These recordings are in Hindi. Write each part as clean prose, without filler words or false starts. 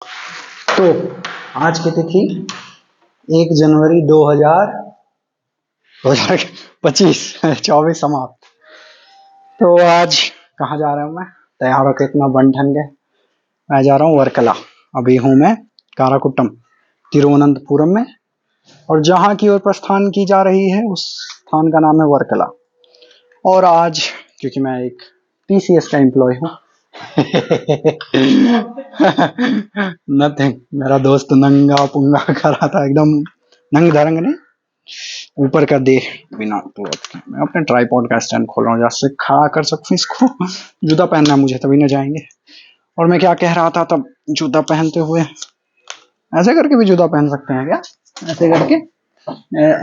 तो आज की तिथि 1 जनवरी 2025 24 समाप्त। तो आज कहाँ जा रहा हूँ मैं? तैयार होकर इतना बन ठन गए। मैं जा रहा हूँ वर्कला। अभी हूँ मैं काराकुट्टम तिरुवनंतपुरम में, और जहाँ की ओर प्रस्थान की जा रही है उस स्थान का नाम है वर्कला। और आज क्योंकि मैं एक टीसीएस का एम्प्लॉय हूँ नथिंग, मेरा दोस्त नंगा पुंगा कर रहा था, एकदम नंग धरंग ने ऊपर का देह बिना क्लॉथ के। मैं अपने ट्राइपॉड का स्टैंड खोल रहा हूँ जहाँ से खड़ा कर सकूँ इसको। जूता पहनना है मुझे, तभी न जाएंगे। और मैं क्या कह रहा था तब, जूता पहनते हुए ऐसे करके भी जूता पहन सकते हैं क्या? ऐसे करके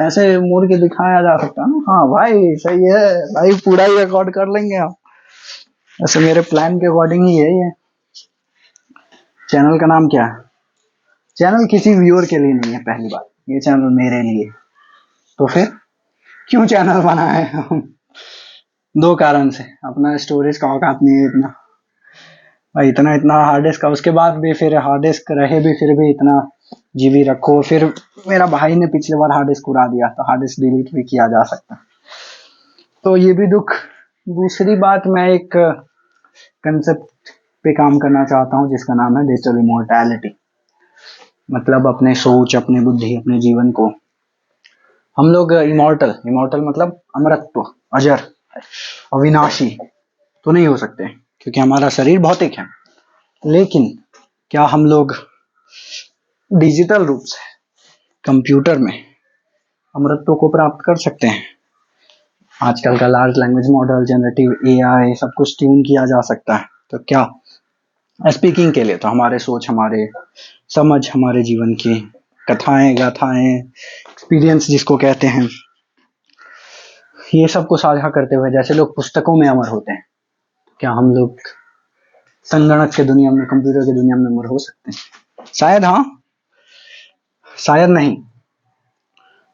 ऐसे मोड़ के दिखाया जा सकता है ना। हाँ भाई सही है भाई, पूरा ही रिकॉर्ड कर लेंगे आप। वैसे मेरे प्लान के अकॉर्डिंग ही है ये। चैनल का नाम क्या है? चैनल किसी व्यूअर के लिए नहीं है, पहली बात। ये चैनल मेरे लिए। तो फिर क्यों चैनल बनाए हम? 2 कारण से। अपना स्टोरेज का औकात नहीं है इतना भाई, इतना इतना हार्ड डिस्क का, उसके बाद भी फिर हार्ड डिस्क रहे भी फिर भी इतना जीबी रखो। फिर मेरा भाई ने पिछले बार हार्ड डिस्क उड़ा दिया, तो हार्ड डिस्क डिलीट भी किया जा सकता। तो ये भी दुख। दूसरी बात, मैं एक कंसेप्ट पे काम करना चाहता हूँ जिसका नाम है डिजिटल इमोर्टैलिटी। मतलब अपने सोच, अपने बुद्धि, अपने जीवन को हम लोग इमोर्टल मतलब अमरत्व, अजर, अविनाशी तो नहीं हो सकते क्योंकि हमारा शरीर भौतिक है। लेकिन क्या हम लोग डिजिटल रूप से कंप्यूटर में अमरत्व को प्राप्त कर सकते हैं? आजकल का large language model, generative AI सब कुछ ट्यून किया जा सकता है। तो क्या स्पीकिंग के लिए तो हमारे सोच, हमारे समझ, हमारे जीवन की कथाएं, गाथाएं, एक्सपीरियंस जिसको कहते हैं, ये सब को साझा करते हुए जैसे लोग पुस्तकों में अमर होते हैं, क्या हम लोग संगणक के दुनिया में, कंप्यूटर की दुनिया में अमर हो सकते हैं? शायद हाँ, शायद नहीं।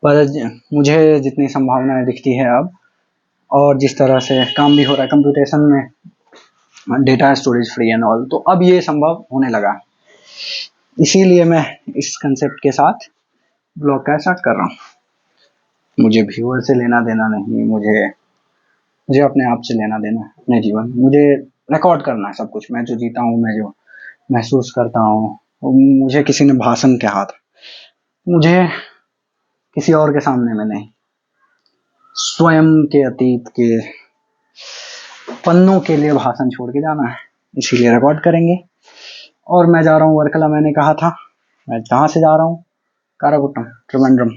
पर मुझे जितनी संभावनाएं दिखती है अब, और जिस तरह से काम भी हो रहा है कंप्यूटेशन में, data storage free and all, तो अब ये संभव होने लगा। इसीलिए मैं इस कंसेप्ट के साथ ब्लॉग का स्टार्ट कर रहा हूँ। मुझे व्यूअर से लेना देना नहीं, मुझे अपने आप से लेना देना है, अपने जीवन। मुझे रिकॉर्ड करना है सब कुछ, मैं जो जीता हूँ, मैं जो महसूस करता हूँ। मुझे किसी ने भाषण कहा था, मुझे किसी और के सामने में नहीं, स्वयं के अतीत के पन्नों के लिए भाषण छोड़ के जाना है। इसीलिए रिकॉर्ड करेंगे। और मैं जा रहा हूँ वर्कला। मैंने कहा था, मैं जहाँ से जा रहा हूँ काराकुट्टम त्रिवेंद्रम।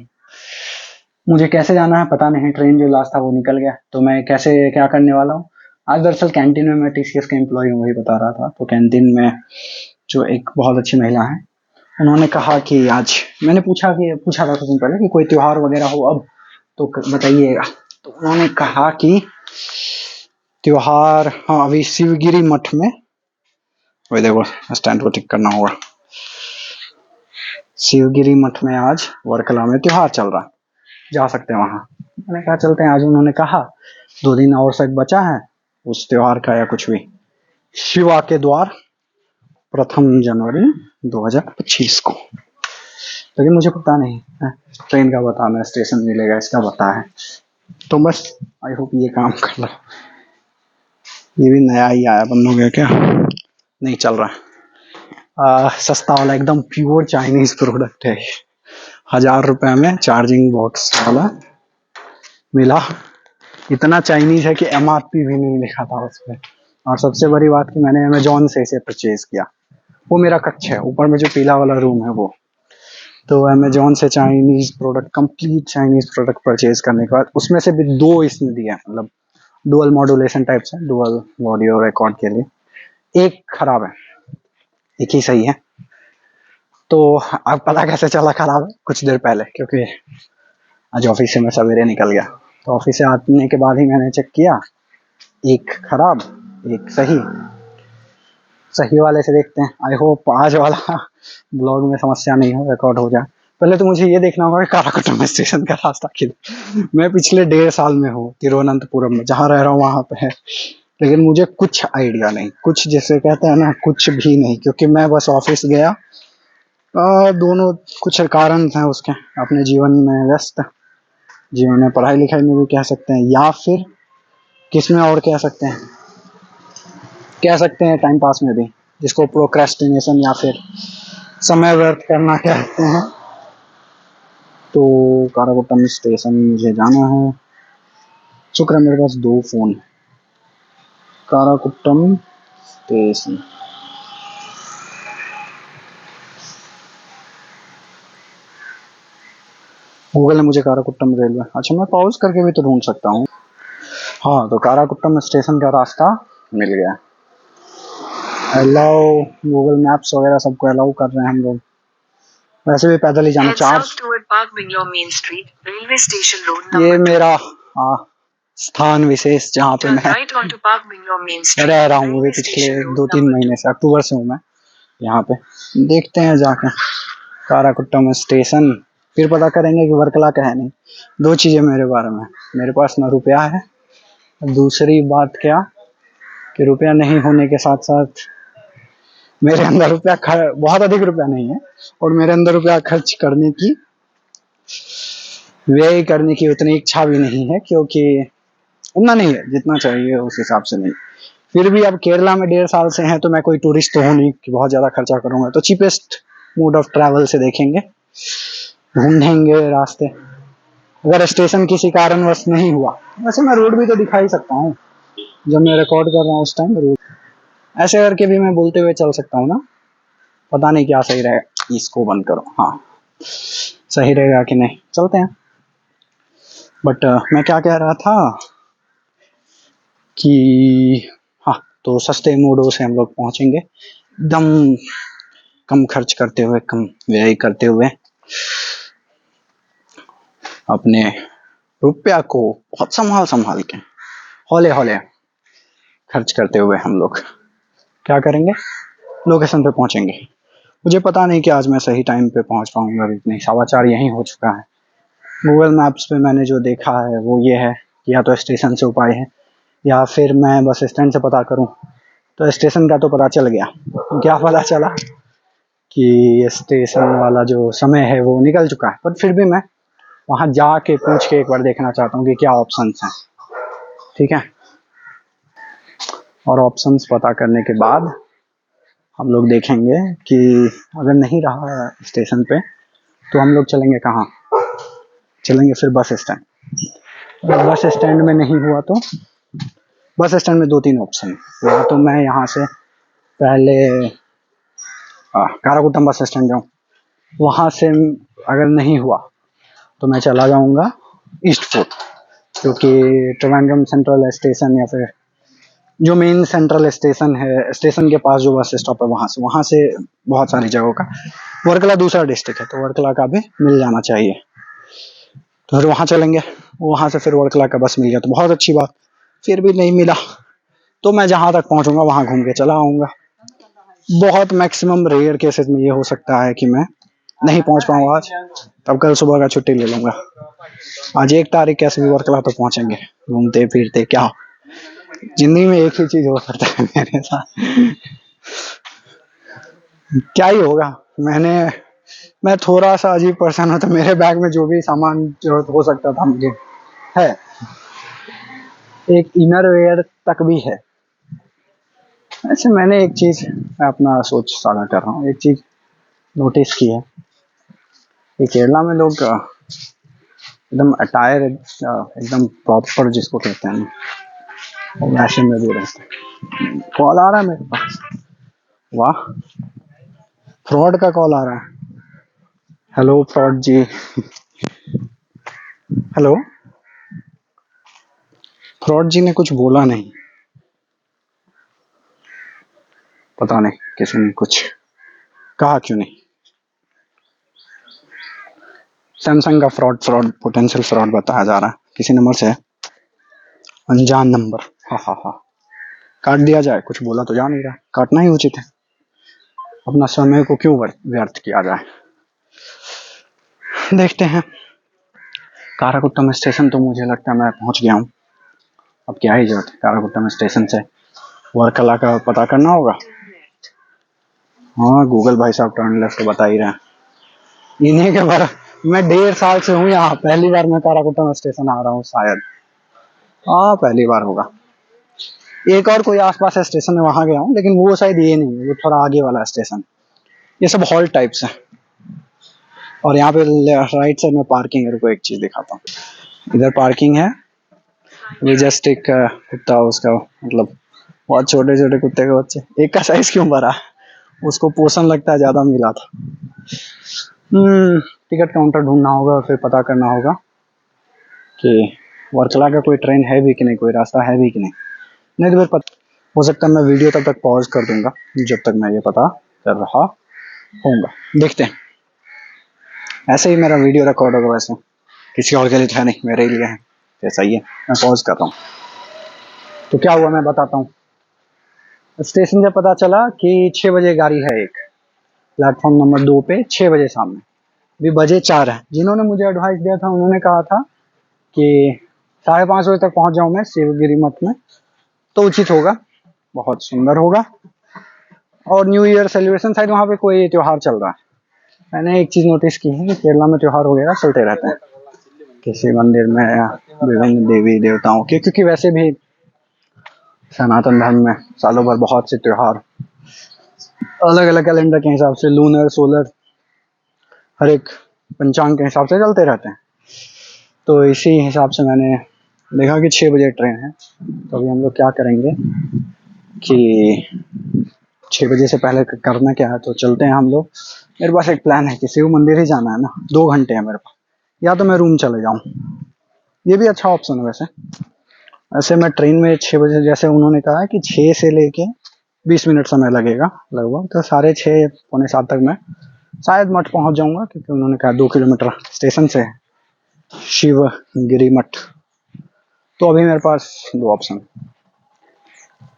मुझे कैसे जाना है पता नहीं, ट्रेन जो लास्ट था वो निकल गया। तो मैं कैसे क्या करने वाला हूँ, आज दरअसल कैंटीन में, मैं टीसीएस का एम्प्लॉय हूँ वही बता रहा था। तो कैंटीन में जो एक बहुत अच्छी महिला है, उन्होंने कहा कि आज, मैंने पूछा था कुछ दिन पहले कि कोई त्योहार वगैरह हो अब तो बताइएगा। तो उन्होंने कहा कि त्योहार, हाँ अभी शिवगिरी मठ में, वही देखो स्टैंड को टिक करना होगा, शिवगिरी मठ में आज वर्कला में त्योहार चल रहा, जा सकते हैं वहां। मैंने कहा चलते हैं आज। उन्होंने कहा 2 दिन और शायद बचा है उस त्योहार का या कुछ भी। शिवा के द्वार 1 जनवरी 2025 को। लेकिन मुझे पता नहीं है, ट्रेन का पता है, स्टेशन मिलेगा इसका पता है। तो बस आई होप ये काम कर लो। ये भी नया ही आया, बंद हो गया क्या? नहीं चल रहा। सस्ता वाला एकदम प्योर चाइनीज प्रोडक्ट है। 1000 रुपए में चार्जिंग बॉक्स वाला मिला। इतना चाइनीज है कि एमआरपी भी नहीं लिखा था उसमें। और सबसे बड़ी बात कि मैंने अमेजोन से इसे परचेज किया। वो मेरा कक्ष है, ऊपर में जो पीला वाला रूम है वो। तो अमेजोन से Chinese product, complete Chinese product purchase करने के बाद उसमें से भी 2 इसने दिया, मतलब डुअल मॉड्यूलेशन टाइप से, डुअल ऑडियो रिकॉर्ड के लिए। एक खराब है, एक ही सही है। तो अब पता कैसे चला खराब है? कुछ देर पहले, क्योंकि आज ऑफिस से मैं सवेरे निकल गया, तो ऑफिस से आने के बाद ही मैंने चेक किया, एक खराब, एक सही। सही वाले से देखते हैं, आई होप आज वाला ब्लॉग में समस्या नहीं हो, रिकॉर्ड हो जाए। पहले तो मुझे ये देखना होगा कि काराकोटम स्टेशन का रास्ता किधर। मैं पिछले 1.5 साल में हूँ तिरुवनंतपुरम में, जहाँ रह रहा हूँ वहां पे है। लेकिन मुझे कुछ आइडिया नहीं, कुछ जैसे कहते हैं ना, कुछ भी नहीं, क्योंकि मैं बस ऑफिस गया। दोनों कुछ कारण थे उसके, अपने जीवन में व्यस्त, जीवन में पढ़ाई लिखाई में भी कह सकते हैं, या फिर किसमें और कह सकते हैं टाइम पास में भी, जिसको प्रोक्रेस्टिनेशन या फिर समय व्यर्थ करना कहते हैं। तो काराकोटम स्टेशन मुझे जाना है। शुक्र है मेरे पास 2 फोन है। काराकोटम स्टेशन, गूगल ने मुझे काराकोटम रेलवे, अच्छा मैं पॉज करके भी तो ढूंढ सकता हूँ। हाँ, तो काराकोटम स्टेशन का रास्ता मिल गया। अलाउ, गूगल मैप्स वगैरह सबको अलाउ कर रहे हैं हम लोग। वैसे भी पैदल ही जाना। ये मेरा स्थान विशेष जहाँ पे मैं रह रहा हूँ पिछले 2-3 महीने से, अक्टूबर से हूँ मैं यहाँ पे। देखते हैं जाके काराकोटम स्टेशन, फिर पता करेंगे कि वर्कला का है नहीं। 2 चीजें मेरे बारे में, मेरे पास ना रुपया है, दूसरी बात क्या कि रुपया नहीं होने के साथ साथ मेरे अंदर बहुत अधिक रुपया नहीं है, और मेरे अंदर रुपया खर्च करने की, व्यय करने की उतनी इच्छा भी नहीं है, क्योंकि उतना नहीं है जितना चाहिए उस हिसाब से नहीं। फिर भी अब केरला में 1.5 साल से हैं, तो मैं कोई टूरिस्ट तो हूँ नहीं कि बहुत ज्यादा खर्चा करूंगा। तो चीपेस्ट मोड ऑफ ट्रैवल से देखेंगे, ढूंढेंगे रास्ते। अगर स्टेशन किसी कारणवश नहीं हुआ, वैसे मैं रोड भी तो दिखा ही सकता हूँ, जब मैं रिकॉर्ड कर रहा हूँ उस टाइम रोड ऐसे करके भी मैं बोलते हुए चल सकता हूँ ना। पता नहीं क्या सही रहेगा, इसको बंद करो। हाँ, सही रहेगा कि नहीं, चलते हैं। बट मैं क्या कह रहा था कि हाँ, तो सस्ते मोडों से हम लोग पहुंचेंगे, एकदम कम खर्च करते हुए, कम व्यय करते हुए, अपने रुपया को बहुत संभाल के, हौले हौले खर्च करते हुए हम लोग क्या करेंगे, लोकेशन पे पहुंचेंगे। मुझे पता नहीं कि आज मैं सही टाइम पे पहुंच पाऊंगा भी नहीं, 4:15 यहीं हो चुका है। गूगल मैप्स पे मैंने जो देखा है वो ये है कि या तो स्टेशन से उपाय है, या फिर मैं बस स्टैंड से पता करूं। तो स्टेशन का तो पता चल गया, तो क्या पता चला कि स्टेशन वाला जो समय है वो निकल चुका है, पर फिर भी मैं वहां जाके पूछ के एक बार देखना चाहता हूँ कि क्या ऑप्शंस हैं। ठीक है, और ऑप्शंस पता करने के बाद हम लोग देखेंगे कि अगर नहीं रहा स्टेशन पे, तो हम लोग चलेंगे कहाँ, चलेंगे फिर बस स्टैंड। अगर बस स्टैंड में नहीं हुआ तो बस स्टैंड में 2-3 ऑप्शन, या तो मैं यहाँ से पहले काराकोटम बस स्टैंड जाऊँ, वहां से अगर नहीं हुआ तो मैं चला जाऊंगा ईस्ट फोर्ट, क्योंकि ट्रिवेंड्रम सेंट्रल स्टेशन या फिर जो मेन सेंट्रल स्टेशन है, स्टेशन के पास जो बस स्टॉप है, वहां से बहुत सारी जगहों का, वर्कला दूसरा डिस्ट्रिक्ट है तो वर्कला का भी मिल जाना चाहिए। तो फिर वहां चलेंगे, वहां से फिर वर्कला का बस मिल गया तो बहुत अच्छी बात। फिर भी नहीं मिला तो मैं जहां तक पहुंचूंगा वहां घूम के चला आऊंगा। बहुत मैक्सिमम रेयर केसेस में ये हो सकता है कि मैं नहीं पहुंच पाऊंगा आज, तब कल सुबह का छुट्टी ले लूंगा। आज 1 तारीख कैसे भी वर्कला तो पहुंचेंगे, घूमते फिरते। क्या जिंदगी में एक ही चीज हो सकता है मेरे साथ, क्या ही होगा। मैं थोड़ा सा अजीब पर्सन हूँ, तो मेरे बैग में जो भी सामान जरूरत हो सकता था मुझे है, एक इनर वेयर तक भी है। ऐसे मैंने एक चीज, मैं अपना सोच साझा कर रहा हूँ, एक चीज नोटिस की है कि केरला में लोग एकदम अटायर, एकदम प्रॉपर जिसको कहते हैं, वैसे में भी रहते हैं। कॉल आ रहा है मेरे पास, वाह, फ्रॉड का कॉल आ रहा है। हेलो फ्रॉड जी, हेलो। फ्रॉड जी ने कुछ बोला नहीं, पता नहीं किसी ने कुछ कहा क्यों नहीं। सैमसंग का फ्रॉड पोटेंशियल फ्रॉड बताया जा रहा है, किसी नंबर से है, अनजान नंबर। हा हा हा, काट दिया जाए, कुछ बोला तो जा नहीं रहा, काटना ही उचित है, अपना समय को क्यों व्यर्थ किया जाए। देखते हैं। काराकोटम स्टेशन तो मुझे लगता है मैं पहुंच गया हूँ, अब क्या ही जरूरत है, काराकुट्टम स्टेशन से वर्कला का पता करना होगा। हाँ गूगल भाई साहब टर्न लेफ्ट बता ही रहे हैं। इन्हीं के बारे मैं 1.5 साल से हूँ यहाँ, पहली बार मैं काराकुट्टम स्टेशन आ रहा हूँ शायद। हाँ पहली बार होगा। एक और कोई आसपास स्टेशन है वहां गया हूँ, लेकिन वो शायद ये नहीं है, वो थोड़ा आगे वाला स्टेशन। ये सब हॉल टाइप्स है। और यहाँ पे राइट साइड में पार्किंग है। रुको एक चीज दिखाता हूँ। इधर पार्किंग है। ये जस्ट एक कुत्ता, उसका मतलब बहुत छोटे छोटे कुत्ते के बच्चे, एक का साइज क्यों बड़ा है, उसको पोषण लगता है ज्यादा मिला था। टिकट काउंटर ढूंढना होगा और फिर पता करना होगा कि वर्कला का कोई ट्रेन है भी कि नहीं, कोई रास्ता है भी कि नहीं। नहीं तो फिर हो सकता है मैं वीडियो तब तक पॉज कर दूंगा जब तक मैं ये पता कर रहा होऊंगा। देखते हैं। ऐसे ही मेरा वीडियो रिकॉर्ड होगा, वैसे किसी और के लिए तो है नहीं, मेरे लिए है। तो सही है, मैं पॉज कर रहा हूँ। तो क्या हुआ मैं बताता हूँ। स्टेशन से पता चला कि 6 बजे गाड़ी है एक, प्लेटफॉर्म नंबर 2 पे 6 बजे सामने। अभी बजे 4 है। जिन्होंने मुझे एडवाइस दिया था उन्होंने कहा था कि 5:30 बजे तक पहुंच जाऊं मैं शिवगिरी मठ में, तो उचित होगा, बहुत सुंदर होगा। और न्यू ईयर सेलिब्रेशन शायद वहाँ पे कोई त्योहार चल रहा है। मैंने एक चीज नोटिस की है कि केरला में त्योहार वगैरह चलते रहते हैं, किसी मंदिर में या विभिन्न देवी देवताओं के, क्योंकि वैसे भी सनातन धर्म में सालों भर बहुत से त्योहार अलग अलग कैलेंडर के हिसाब से, लूनर सोलर हर एक पंचांग के हिसाब से चलते रहते हैं। तो इसी हिसाब से मैंने देखा कि 6 बजे ट्रेन है। तो अभी हम लोग क्या करेंगे कि 6 बजे से पहले करना क्या है, तो चलते हैं हम लोग। मेरे पास एक प्लान है कि शिव मंदिर ही जाना है ना, 2 घंटे है मेरे पास, या तो मैं रूम चले जाऊं, ये भी अच्छा ऑप्शन है वैसे। ऐसे मैं ट्रेन में 6 बजे, जैसे उन्होंने कहा है कि 6 से लेके 20 मिनट समय लगेगा लगभग, तो 6:30 पौने 7 तक मैं शायद मठ पहुंच जाऊंगा, क्योंकि उन्होंने कहा 2 किलोमीटर स्टेशन से शिवगिरी मठ। तो अभी मेरे पास 2 ऑप्शन,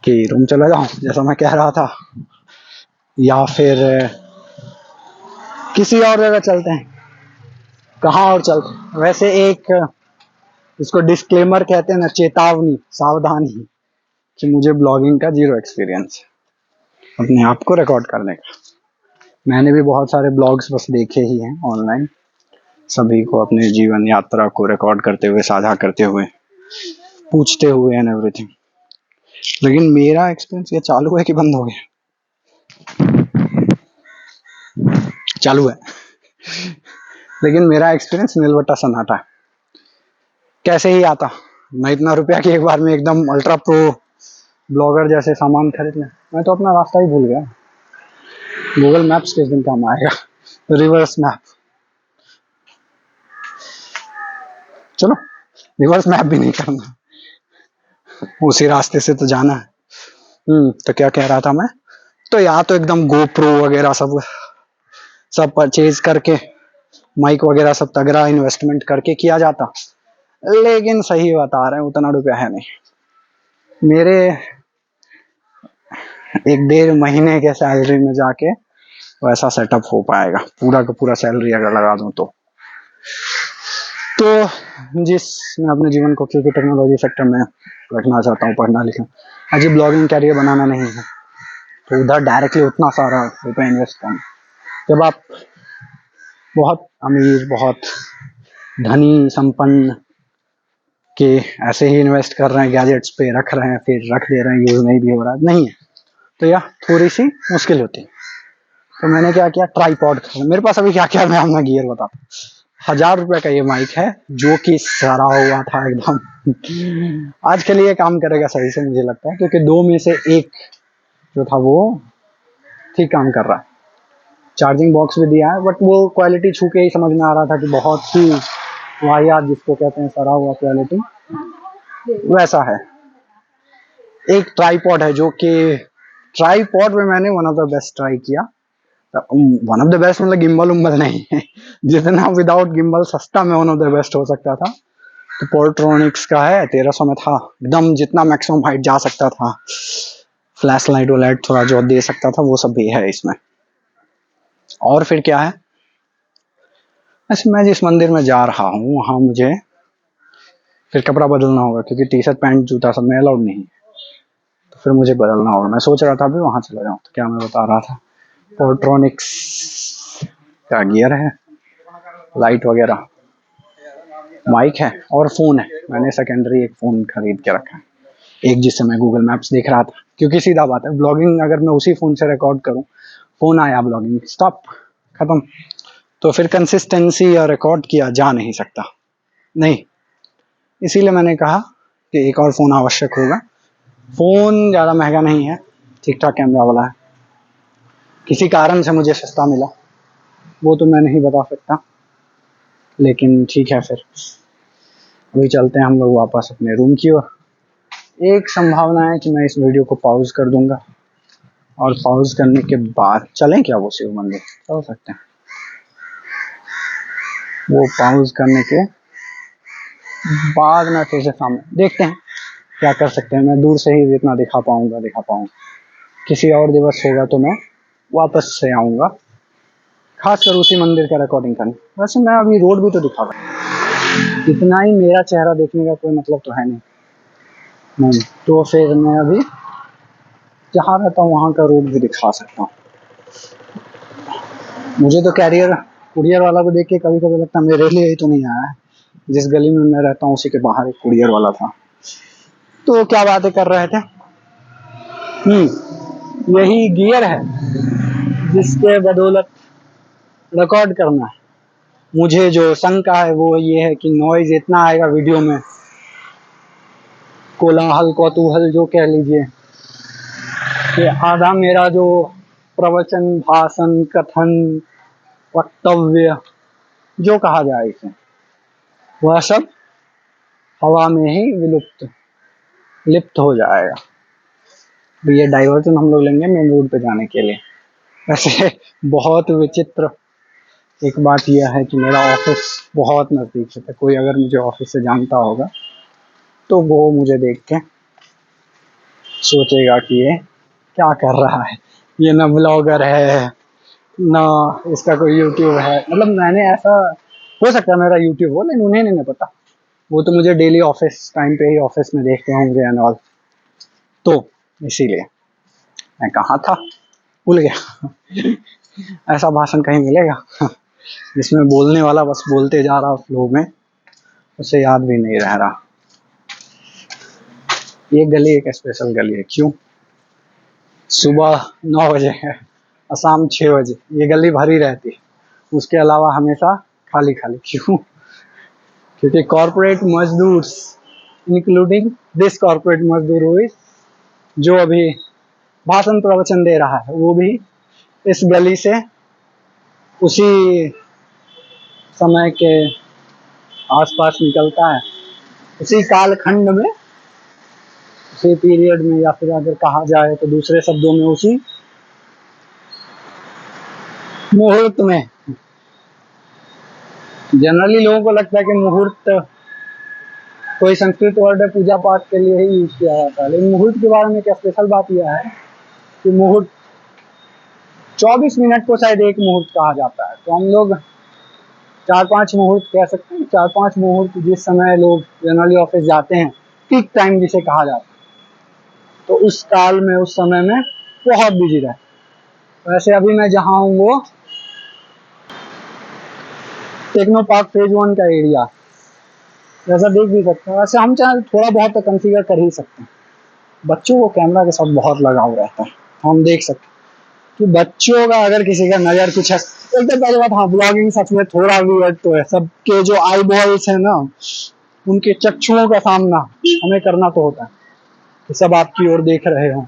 कि रूम चला जाऊं जैसा मैं कह रहा था, या फिर किसी और जगह चलते हैं। कहाँ और चलते हैं वैसे, एक इसको डिस्क्लेमर कहते हैं ना, चेतावनी, सावधानी, कि मुझे ब्लॉगिंग का 0 एक्सपीरियंस अपने आप को रिकॉर्ड करने का। मैंने भी बहुत सारे ब्लॉग्स बस देखे ही हैं ऑनलाइन, सभी को अपने जीवन यात्रा को रिकॉर्ड करते हुए, साझा करते हुए, पूछते हुए एंड एवरीथिंग। लेकिन मेरा एक्सपीरियंस ये चालू है कि बंद हो गया? चालू है। लेकिन मेरा एक्सपीरियंस नीलवट्टा सन्नाटा है। कैसे ही आता मैं इतना रुपया कि एक बार में एकदम अल्ट्रा प्रो ब्लॉगर जैसे सामान खरीद लें? मैं तो अपना रास्ता ही भूल गया। गूगल मैप्स किस दिन काम आएगा, रिवर्स मैप। चलो रिवर्स मैप भी नहीं करना, उसी रास्ते से तो जाना है। तो क्या कह रहा था मैं, तो या तो एकदम गोप्रो वगैरह सब परचेज करके, माइक वगैरह सब तगड़ा इन्वेस्टमेंट करके किया जाता, लेकिन सही बता रहे हैं उतना रुपया है नहीं मेरे। 1.5 महीने के सैलरी में जाके वैसा सेटअप हो पाएगा, पूरा का पूरा सैलरी अगर लगा दूं तो। जिस मैं अपने जीवन को क्योंकि टेक्नोलॉजी सेक्टर में रखना चाहता हूँ, पढ़ना लिखना, अजी ब्लॉगिंग कैरियर बनाना नहीं है, तो उधर डायरेक्टली उतना सारा रुपया इन्वेस्ट करना। जब आप बहुत अमीर, बहुत धनी संपन्न के ऐसे ही इन्वेस्ट कर रहे हैं, गैजेट्स पे रख रहे हैं, फिर रख दे रहे हैं, यूज नहीं भी हो रहा है, नहीं है, तो यह थोड़ी सी मुश्किल होती है। तो मैंने क्या किया, ट्राईपॉड खरीदा। मेरे पास अभी क्या क्या मैं अपना गियर बताता हूँ। 1000 रुपए का ये माइक है, जो कि सड़ा हुआ था एकदम। आज के लिए काम करेगा सही से मुझे लगता है, क्योंकि 2 में से 1 जो था वो ठीक काम कर रहा है। चार्जिंग बॉक्स भी दिया है, बट वो क्वालिटी छू के ही समझ में आ रहा था कि बहुत ही वाहियात, जिसको कहते हैं सड़ा हुआ क्वालिटी, वैसा है। एक ट्राईपॉड है, जो कि ट्राईपॉड में मैंने one of the best try किया। वन ऑफ द बेस्ट मतलब गिम्बल उम्बल नहीं है, जितना विदाउट गिम्बल सस्ता में वन ऑफ द बेस्ट हो सकता था, तो पोर्ट्रॉनिक्स का है, 1300 में था, एकदम जितना मैक्सिमम हाइट जा सकता था, फ्लैश लाइट वाइट थोड़ा जो दे सकता था, वो सब भी है इसमें। और फिर क्या है, ऐसे मैं जिस मंदिर में जा रहा हूँ वहां मुझे फिर कपड़ा बदलना होगा क्योंकि टी शर्ट पैंट जूता सब में अलाउड नहीं है, तो फिर मुझे बदलना होगा। मैं सोच रहा था अभी वहां चला जाऊँ। तो क्या मैं बता रहा था, पोर्ट्रॉनिक्स का गियर है, लाइट वगैरह, माइक है और फोन है। मैंने सेकेंडरी एक फोन खरीद के रखा है, एक जिससे मैं गूगल मैप्स देख रहा था, क्योंकि सीधा बात है ब्लॉगिंग अगर मैं उसी फोन से रिकॉर्ड करूं, फोन आया ब्लॉगिंग स्टॉप खत्म, तो फिर कंसिस्टेंसी या रिकॉर्ड किया जा नहीं सकता। नहीं, इसीलिए मैंने कहा कि एक और फोन आवश्यक होगा। फोन ज़्यादा महंगा नहीं है, ठीक ठाक कैमरा वाला है, किसी कारण से मुझे सस्ता मिला, वो तो मैं नहीं बता सकता, लेकिन ठीक है। फिर अभी चलते हैं हम लोग वापस अपने रूम की ओर। एक संभावना है कि मैं इस वीडियो को पॉज कर दूंगा और पॉज करने के बाद चलें क्या वो शिव मंदिर, चल सकते हैं। वो पॉज करने के बाद मैं फिर से सामने देखते हैं क्या कर सकते हैं। मैं दूर से ही जितना दिखा पाऊंगा। किसी और दिवस होगा तो मैं वापस से आऊंगा, खासकर उसी मंदिर का रिकॉर्डिंग करने। वैसे मैं अभी रोड भी तो दिखा रहा हूँ, इतना ही मेरा चेहरा देखने का कोई मतलब तो है नहीं। तो फिर मैं अभी जहाँ रहता हूँ वहाँ का रोड भी दिखा सकता हूँ। मुझे तो कुरियर वाला को देख के कभी कभी लगता है मेरे लिए ही तो नहीं आया है। जिस गली में मैं रहता हूँ उसी के बाहर एक कुरियर वाला था। तो क्या बातें कर रहे थे, यही गियर है जिसके बदौलत रिकॉर्ड करना है। मुझे जो शंका है वो ये है कि नॉइज इतना आएगा वीडियो में, कोलाहल कौतूहल जो कह लीजिए, कि आधा मेरा जो प्रवचन भाषण कथन वक्तव्य जो कहा जाए इसे, वह सब हवा में ही लिप्त हो जाएगा। ये डाइवर्जन हम लोग लेंगे मेन रोड पे जाने के लिए। वैसे बहुत विचित्र एक बात यह है कि मेरा ऑफिस बहुत नज़दीक से था। कोई अगर मुझे ऑफिस से जानता होगा तो वो मुझे देख के सोचेगा कि ये क्या कर रहा है, ये ना ब्लॉगर है ना इसका कोई यूट्यूब है। मतलब मैंने ऐसा, हो सकता है मेरा यूट्यूब हो, लेकिन उन्हें नहीं पता। वो तो मुझे डेली ऑफिस टाइम पे ही ऑफिस में देखते होंगे एंड ऑल। तो इसीलिए मैं कहाँ था, भूल गया। ऐसा भाषण कहीं मिलेगा जिसमें बोलने वाला बस बोलते जा रहा फ्लो में, उसे याद भी नहीं रह रहा। ये गली एक स्पेशल गली है। क्यों? सुबह 9 बजे है और शाम 6 बजे ये गली भरी रहती है, उसके अलावा हमेशा खाली खाली। क्यों? क्योंकि कॉर्पोरेट मजदूर, इंक्लूडिंग दिस कॉर्पोरेट मजदूर हुई जो अभी भाषण प्रवचन दे रहा है, वो भी इस गली से उसी समय के आसपास निकलता है, उसी कालखंड में, उसी पीरियड में, या फिर अगर कहा जाए तो दूसरे शब्दों में उसी मुहूर्त में। जनरली लोगों को लगता है कि मुहूर्त कोई संस्कृत वर्ड है, पूजा पाठ के लिए ही यूज किया जाता है, लेकिन मुहूर्त के बारे में एक स्पेशल बात यह है कि मुहूर्त 24 मिनट को शायद एक मुहूर्त कहा जाता है। तो हम लोग 4-5 मुहूर्त कह सकते हैं। 4-5 मुहूर्त जिस समय लोग जनरली ऑफिस जाते हैं, पीक टाइम जिसे कहा जाता है, तो उस काल में, उस समय में बहुत बिजी रहे। वैसे अभी मैं जहाँ हूँ वो टेक्नो पार्क फेज 1 का एरिया, जैसा देख भी सकते हैं। वैसे हम चाहे थोड़ा बहुत तो कंफिगर कर ही सकते हैं। बच्चों को कैमरा के साथ बहुत लगाव रहता है, हम देख सकते हैं कि बच्चों का अगर किसी का नजर कुछ है, एकदम पहले बात, हाँ ब्लॉगिंग सच में थोड़ा वियर्ड तो है। सबके जो आई बॉल्स है ना, उनके चक्षुओं का सामना हमें करना तो होता है कि सब आपकी ओर देख रहे हो।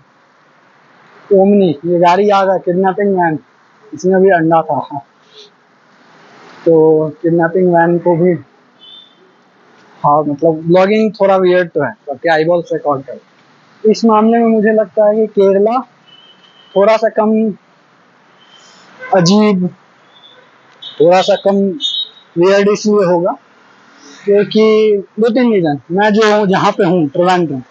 ओमनी, ये गाड़ी याद है, किडनैपिंग वैन, इसमें भी अंडा था। तो किडनैपिंग वैन को भी, हाँ मतलब ब्लॉगिंग थोड़ा वियर्ड तो है, सबके आई बॉल्स रिकॉर्ड कर। इस मामले में मुझे लगता है कि केरला थोड़ा सा कम अजीब, थोड़ा सा कम वियर्ड इसलिए होगा क्योंकि 2-3 रीजन। मैं जो हूँ, जहाँ पे हूँ ट्रिवेंड्रम,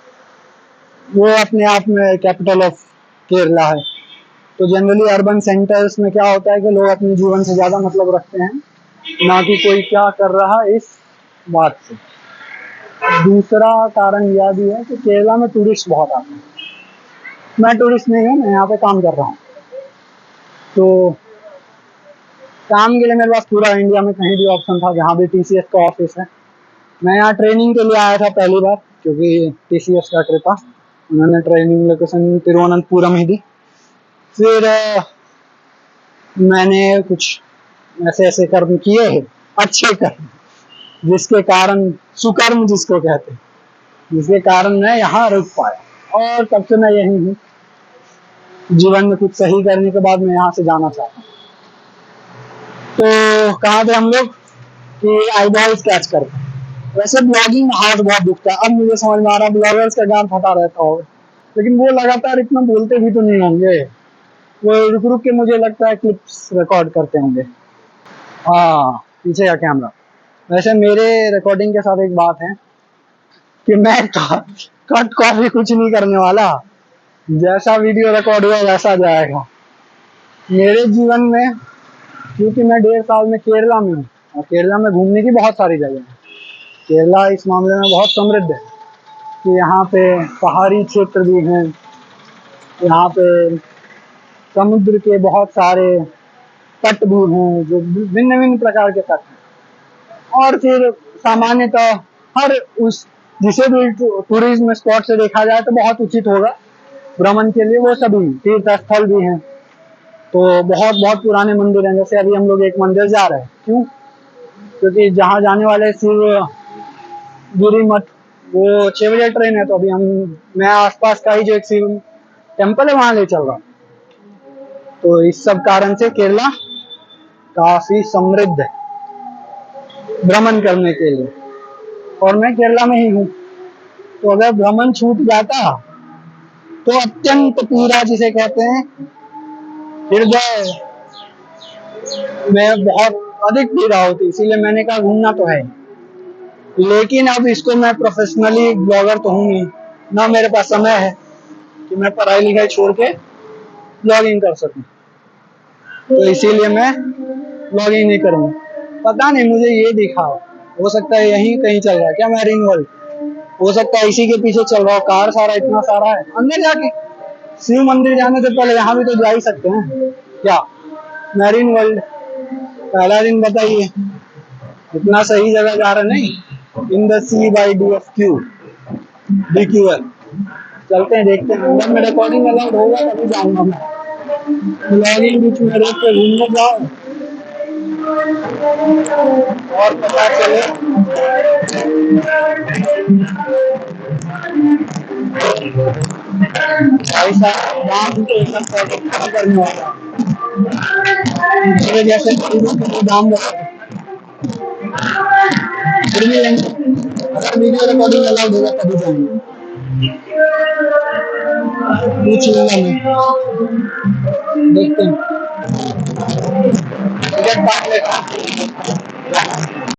वो अपने आप में कैपिटल ऑफ केरला है। तो जनरली अर्बन सेंटर्स में क्या होता है कि लोग अपने जीवन से ज्यादा मतलब रखते हैं, ना कि कोई क्या कर रहा है इस बात से। दूसरा कारण यह भी है कि केरला में टूरिस्ट बहुत आते हैं। मैं टूरिस्ट नहीं हूँ, मैं यहाँ पे काम कर रहा हूँ। तो काम के लिए मेरे पास पूरा इंडिया में कहीं भी ऑप्शन था, जहाँ भी टीसीएस का ऑफिस है। मैं यहाँ ट्रेनिंग के लिए आया था पहली बार, क्योंकि टीसीएस का ट्रिप था। उन्होंने ट्रेनिंग लोकेशन तिरुवनंतपुरम ही दी। फिर मैंने कुछ ऐसे ऐसे कर्म किए हैं, अच्छे कर्म, जिसके कारण, सुकर्म जिसको कहते हैं, जिसके कारण मैं यहाँ रुक पाया, और तब से मैं यही हूँ। जीवन में कुछ सही करने के बाद मैं यहाँ से जाना चाहता हूँ। तो कहाँ थे हम लोग कि आई बॉल्स कैच करते हैं। वैसे ब्लॉगिंग में हाथ बहुत दुखता है, अब मुझे समझ में आ रहा है ब्लॉगर्स का गान फटा रहता होगा, लेकिन वो लगातार इतना बोलते भी तो नहीं होंगे, वो रुक रुक के मुझे लगता है क्लिप्स रिकॉर्ड करते होंगे। हाँ, पीछे का कैमरा। वैसे मेरे रिकॉर्डिंग के साथ एक बात है कि मैं कट कॉपी कुछ नहीं करने वाला। जैसा वीडियो रिकॉर्ड हुआ वैसा जाएगा। मेरे जीवन में, क्योंकि मैं 1.5 साल में केरला में हूँ, और केरला में घूमने की बहुत सारी जगह है। केरला इस मामले में बहुत समृद्ध है कि यहाँ पे पहाड़ी क्षेत्र भी हैं, यहाँ पे समुद्र के बहुत सारे तट भी हैं, जो भिन्न भिन्न प्रकार के तट हैं। और फिर सामान्यतः हर उस, जिसे भी टूरिज्म स्पॉट से देखा जाए तो बहुत उचित होगा भ्रमण के लिए, वो सभी तीर्थ स्थल भी हैं। तो बहुत बहुत पुराने मंदिर हैं। जैसे अभी हम लोग एक मंदिर जा रहे हैं, क्यों? क्योंकि जहाँ जाने वाले शिव गिरी मठ, वो 6 बजे ट्रेन है, तो अभी मैं आसपास का ही जो एक शिव टेम्पल है वहां ले चल रहा हूँ। तो इस सब कारण से केरला काफी समृद्ध है भ्रमण करने के लिए, और मैं केरला में ही हूँ। तो अगर भ्रमण छूट जाता तो अत्यंत पीड़ा जिसे कहते हैं, हृदय में बहुत अधिक पीड़ा होती। इसीलिए मैंने कहा घूमना तो है, लेकिन अब इसको मैं प्रोफेशनली ब्लॉगर तो हूँ नहीं, ना मेरे पास समय है कि मैं पढ़ाई लिखाई छोड़ के ब्लॉगिंग कर सकूं। तो इसीलिए मैं ब्लॉगिंग नहीं करूंगा। पता नहीं, मुझे ये दिखा, हो सकता है यहीं कहीं चल रहा है क्या मैरीन वर्ल्ड, हो सकता है इसी के पीछे चल रहा हो। कार सारा इतना सारा है, अंदर जाके शिव मंदिर जाने से पहले यहाँ भी तो जा ही सकते हैं क्या? मैरीन वर्ल्ड, पहला दिन बताइए, इतना सही जगह जा रहा नहीं। In the sea by DFQ DQL। चलते हैं, देखते हैं। अंदर में रिकॉर्डिंग अलाउड होगा तभी जाऊंगा मैं। ब्लॉगिंग बीच में रोक के घूमने जाओ और पता चले भाई साहब दाम तो एक कम करने वाला मेरे जैसे दाम फिर भी लेंगे। अगर वीडियो रिकॉर्डिंग अलाउड होगा तभी जाएंगे। पूछ लूंगा मैं, देखते हैं। टिकट काट लेता हूं।